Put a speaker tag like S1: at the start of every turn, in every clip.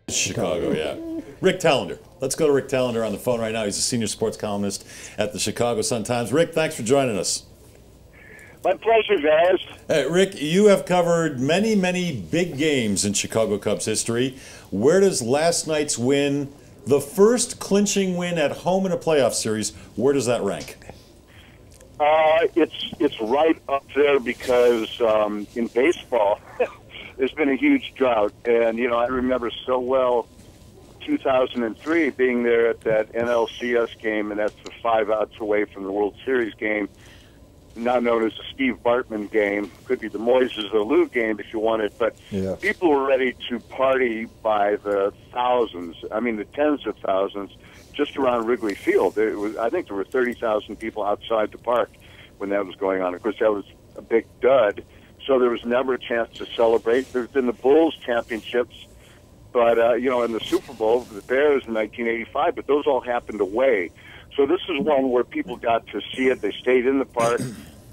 S1: Chicago, yeah. Rick Telander. Let's go to Rick Telander on the phone right now. He's a senior sports columnist at the Chicago Sun-Times. Rick, thanks for joining us.
S2: My pleasure, guys.
S1: Hey, Rick, you have covered many, many big games in Chicago Cubs history. Where does last night's win, the first clinching win at home in a playoff series, where does that rank?
S2: It's right up there because in baseball, there's been a huge drought. And, I remember so well 2003 being there at that NLCS game, and that's the 5 outs away from the World Series game, now known as the Steve Bartman game. Could be the Moises Alou game if you wanted, but
S3: yeah.
S2: People were ready to party by the thousands, the tens of thousands, just around Wrigley Field. I think there were 30,000 people outside the park when that was going on. Of course, that was a big dud, so there was never a chance to celebrate. There's been the Bulls championships, but, in the Super Bowl, the Bears in 1985, but those all happened away. So this is one where people got to see it. They stayed in the park.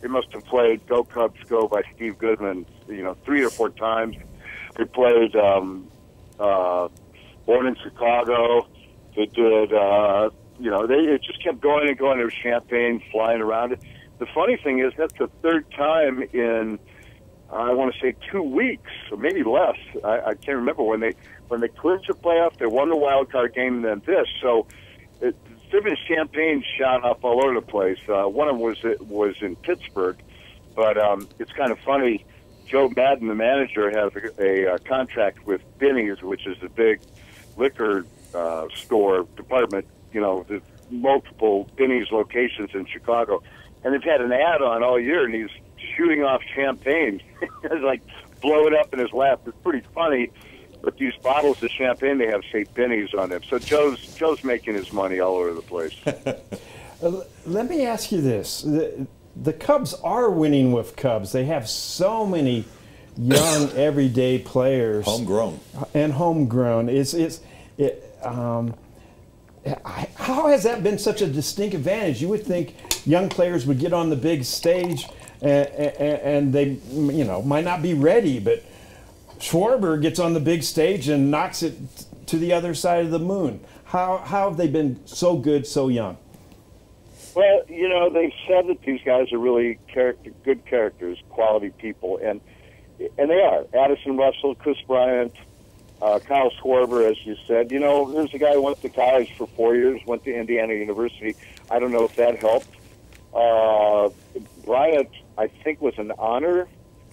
S2: They must have played "Go Cubs Go" by Steve Goodman, 3 or 4 times. They played "Born in Chicago." They did, it just kept going and going. There was champagne flying around it. The funny thing is that's the 3rd time in, I want to say 2 weeks, or maybe less. I can't remember when they clinched the playoff. They won the wild card game, and then this. So there's been champagne shot up all over the place. One of them was in Pittsburgh, but it's kind of funny. Joe Maddon, the manager, has a contract with Binny's, which is the big liquor store department. The multiple Binny's locations in Chicago, and they've had an ad on all year, and he's shooting off champagne. It's like blow it up in his lap. It's pretty funny. But these bottles of champagne, they have St. Binny's on them. So Joe's making his money all over the place.
S3: Let me ask you this. The Cubs are winning with Cubs. They have so many young, everyday players.
S1: Homegrown.
S3: And homegrown. How has that been such a distinct advantage? You would think young players would get on the big stage and they, might not be ready, but Schwarber gets on the big stage and knocks it to the other side of the moon. How have they been so good so young?
S2: Well, they've said that these guys are really good characters, quality people, and they are. Addison Russell, Chris Bryant, Kyle Schwarber, as you said. There's a guy who went to college for 4 years, went to Indiana University. I don't know if that helped. Bryant, I think, was an honor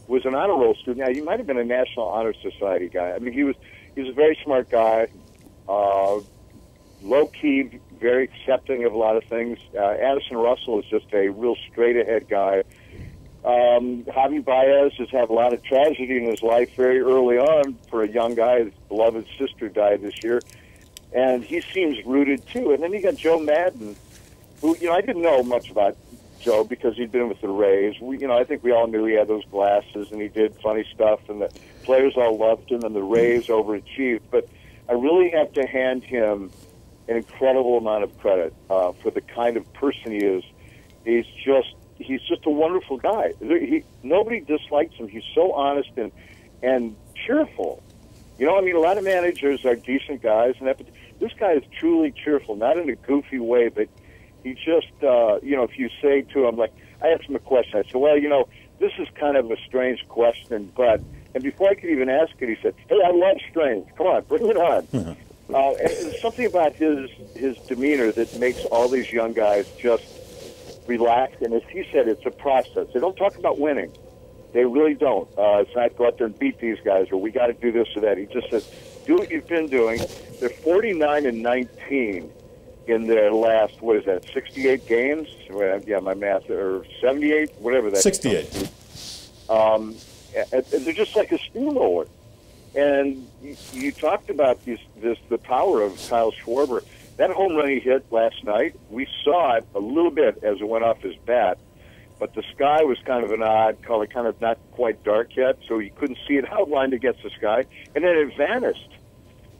S2: roll student. Now, he might have been a National Honor Society guy. He was a very smart guy, low-key, very accepting of a lot of things. Addison Russell is just a real straight-ahead guy. Javi Baez has had a lot of tragedy in his life very early on for a young guy. His beloved sister died this year, and he seems rooted, too. And then you got Joe Maddon, who, I didn't know much about Joe because he'd been with the Rays. I think we all knew he had those glasses and he did funny stuff, and the players all loved him, and the Rays overachieved. But I really have to hand him an incredible amount of credit for the kind of person he is. He's just a wonderful guy. Nobody dislikes him. He's so honest and cheerful. A lot of managers are decent guys, but this guy is truly cheerful, not in a goofy way, but he just, if you say to him, like, I asked him a question. I said, well, this is kind of a strange question, and before I could even ask it, he said, hey, I love strange. Come on, bring it on. And there's something about his demeanor that makes all these young guys just relax. And as he said, it's a process. They don't talk about winning. They really don't. It's not go out there and beat these guys, or we got to do this or that. He just says, do what you've been doing. They're 49-19 in their last, 68 games? Yeah, my math, or 78, whatever that is.
S1: 68.
S2: And they're just like a steamroller. And you talked about the power of Kyle Schwarber. That home run he hit last night, we saw it a little bit as it went off his bat, but the sky was kind of an odd color, kind of not quite dark yet, so you couldn't see it outlined against the sky, and then it vanished.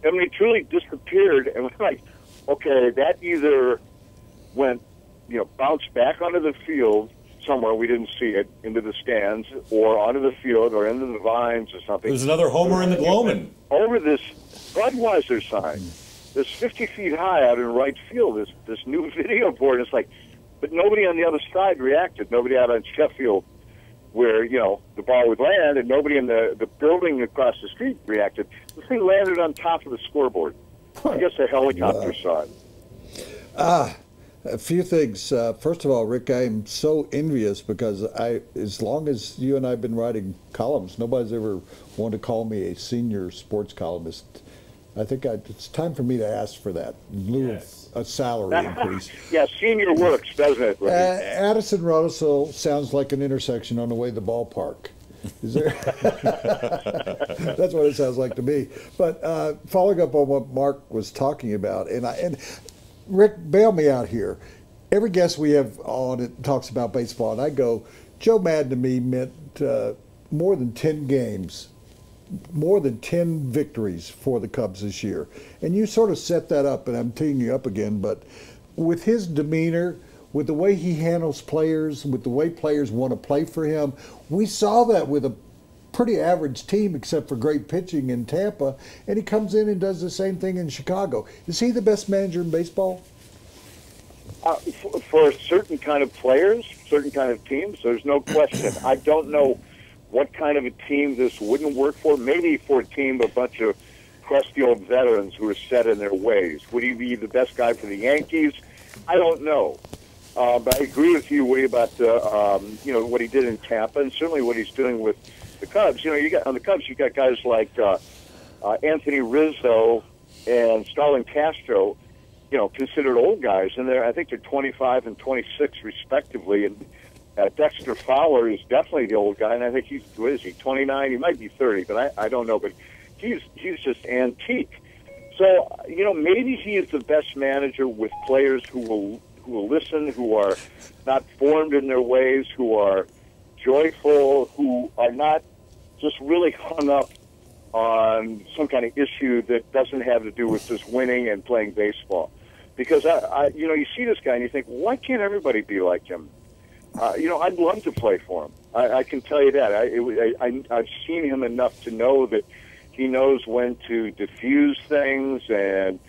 S2: It truly disappeared, and we're like, okay, that either went, bounced back onto the field somewhere, we didn't see it, into the stands, or onto the field, or into the vines or something.
S1: There's another homer in the Gloman.
S2: Over this Budweiser sign that's 50 feet high out in right field, this new video board. It's like, but nobody on the other side reacted. Nobody out on Sheffield where, the ball would land, and nobody in the building across the street reacted. The thing landed on top of the scoreboard. I guess a helicopter saw it.
S4: A few things. First of all, Rick, I'm so envious because as long as you and I have been writing columns, nobody's ever wanted to call me a senior sports columnist. I think it's time for me to ask for that in lieu of a salary increase.
S2: Yeah, senior works, doesn't it?
S4: Addison Russell sounds like an intersection on the way to the ballpark. Is there? That's what it sounds like to me. But following up on what Mark was talking about, and Rick, bail me out here. Every guest we have on it talks about baseball, and I go, Joe Maddon to me meant more than 10 games, more than 10 victories for the Cubs this year. And you sort of set that up, and I'm teeing you up again, but with his demeanor, with the way he handles players, with the way players want to play for him, we saw that with a pretty average team except for great pitching in Tampa, and he comes in and does the same thing in Chicago. Is he the best manager in baseball?
S2: For certain kind of players, certain kind of teams, there's no question. I don't know what kind of a team this wouldn't work for. Maybe for a team, a bunch of crusty old veterans who are set in their ways. Would he be the best guy for the Yankees? I don't know. But I agree with you, Woody, about what he did in Tampa, and certainly what he's doing with the Cubs. You got on the Cubs, you got guys like Anthony Rizzo and Starlin Castro, considered old guys, and I think they're 25 and 26 respectively. And Dexter Fowler is definitely the old guy, and I think he's 29? He might be 30, but I don't know. But he's just antique. So maybe he is the best manager with players who will listen, who are not formed in their ways, who are joyful, who are not just really hung up on some kind of issue that doesn't have to do with just winning and playing baseball. Because you see this guy and you think, why can't everybody be like him? I'd love to play for him. I can tell you that. I've seen him enough to know that he knows when to diffuse things and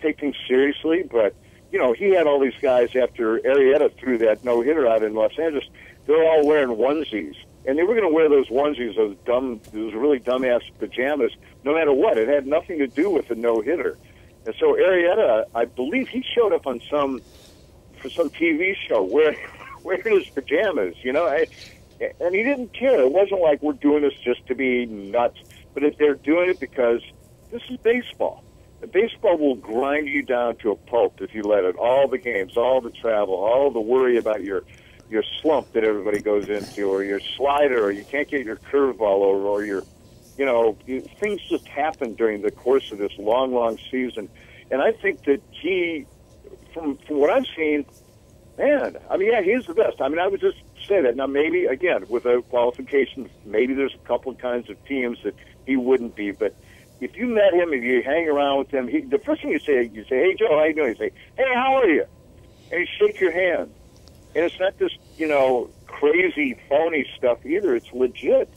S2: take things seriously. But he had all these guys after Arrieta threw that no-hitter out in Los Angeles. They're all wearing onesies. And they were going to wear those onesies, those really dumbass pajamas, no matter what. It had nothing to do with the no-hitter. And so Arrieta, I believe he showed up on some TV show wearing his pajamas, and he didn't care. It wasn't like we're doing this just to be nuts, but if they're doing it because this is baseball. Baseball will grind you down to a pulp if you let it. All the games, all the travel, all the worry about your slump that everybody goes into, or your slider, or you can't get your curveball over, or your, things just happen during the course of this long, long season. And I think that he, from what I've seen, he's the best. I would just say that. Now, maybe, again, with a qualification, maybe there's a couple of kinds of teams that he wouldn't be, but if you met him, if you hang around with him, the first thing you say, hey, Joe, how you doing? You say, hey, how are you? And you shake your hand. And it's not this, crazy, phony stuff either. It's legit.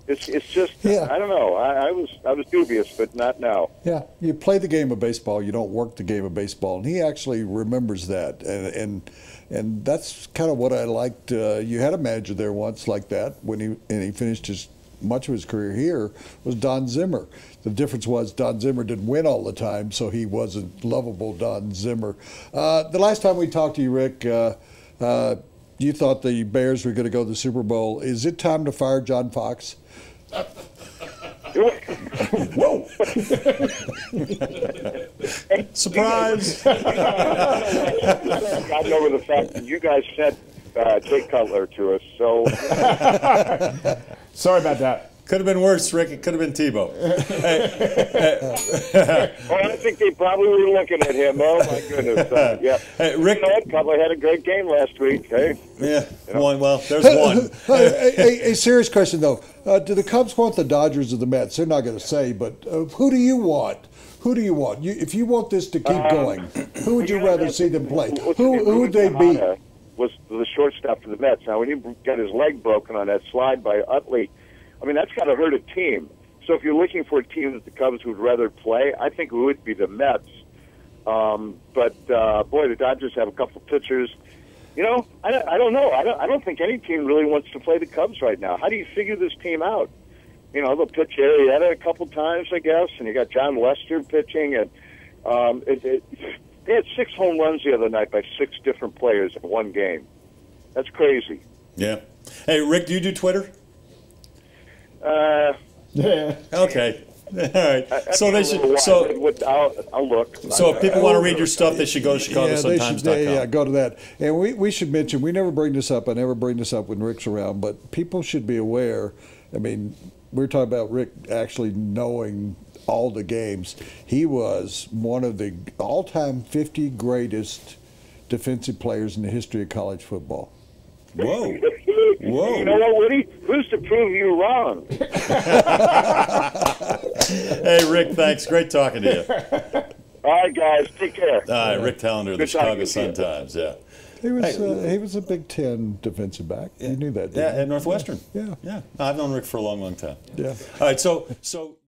S2: It's just, I don't know. I was dubious, but not now.
S4: Yeah, you play the game of baseball. You don't work the game of baseball. And he actually remembers that. And that's kind of what I liked. You had a manager there once like that when he finished much of his career here, was Don Zimmer. The difference was Don Zimmer didn't win all the time, so he wasn't lovable Don Zimmer. The last time we talked to you, Rick, you thought the Bears were going to go to the Super Bowl. Is it time to fire John Fox?
S2: Whoa!
S1: Surprise!
S2: Gotten over the fact that you guys sent Jay Cutler to us, so
S3: Sorry about that.
S1: Could have been worse, Rick. It could have been Tebow.
S2: I think they probably were looking at him. Oh my goodness! Yeah.
S1: Hey, Rick.
S2: Cutler had a great game last week. Hey.
S1: Yeah. Well, there's one.
S4: A serious question though: do the Cubs want the Dodgers or the Mets? They're not going to say, but who do you want? Who do you want? If you want this to keep going, who would you rather see them play? Who would they be?
S2: Was the shortstop for the Mets. Now, when he got his leg broken on that slide by Utley, that's got to hurt a team. So if you're looking for a team that the Cubs would rather play, I think it would be the Mets. But boy, the Dodgers have a couple pitchers. You know, I don't know. I don't think any team really wants to play the Cubs right now. How do you figure this team out? You know, they'll pitch Arrieta a couple times, I guess, and you got John Lester pitching, and they had 6 home runs the other night by 6 different players in one game. That's crazy.
S1: Yeah. Hey, Rick, do you do Twitter?
S3: Yeah.
S1: Okay. All right. So they should.
S2: I'll look.
S1: So if people want to read your stuff, they should go to ChicagoSunTimes.com.
S4: Yeah, go to that. And we should mention, we never bring this up. I never bring this up when Rick's around, but people should be aware. I mean, we're talking about Rick actually knowing all the games. He was one of the all-time 50 greatest defensive players in the history of college football.
S1: Whoa. Whoa.
S2: You know what, Woody? Who's to prove you wrong?
S1: Hey, Rick, thanks. Great talking to you.
S2: All right, guys. Take care.
S1: All right, Rick Telander of the Chicago Sun-Times. Yeah.
S4: He was a Big Ten defensive back. You knew that, didn't you?
S1: Yeah, at Northwestern.
S4: Yeah.
S1: Yeah. I've known Rick for a long, long time.
S4: Yeah.
S1: All right, so